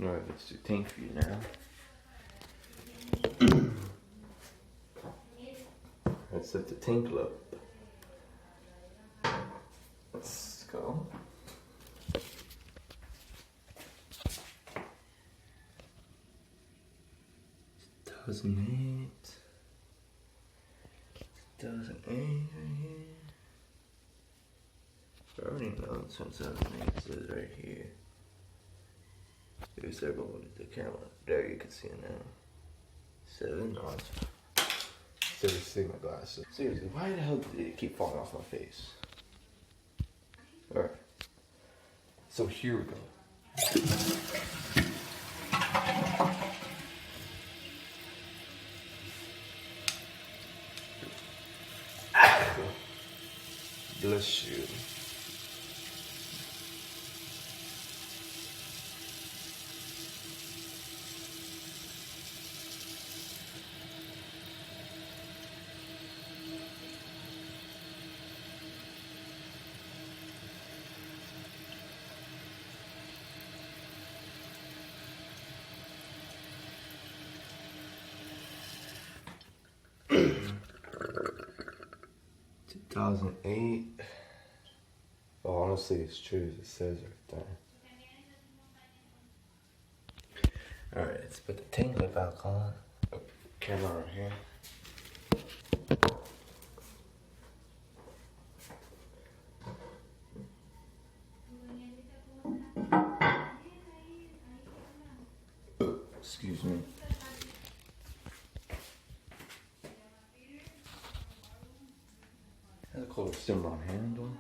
Alright, let's do tank for you now. Let's set the tank up. Let's go. 2008. 2008 right here. I already know it's 2008. It says right here. Here's everyone with the camera. There you can see it now. 7 knots. Seriously, my glasses. Seriously, why the hell did it keep falling off my face? Alright. So here we go. Bless you. Two 2008. Well, honestly, it's true as it says right there. Alright, let's put the tank lid back on. Oh, camera right here. Excuse me. Has a Kohler Simron handle.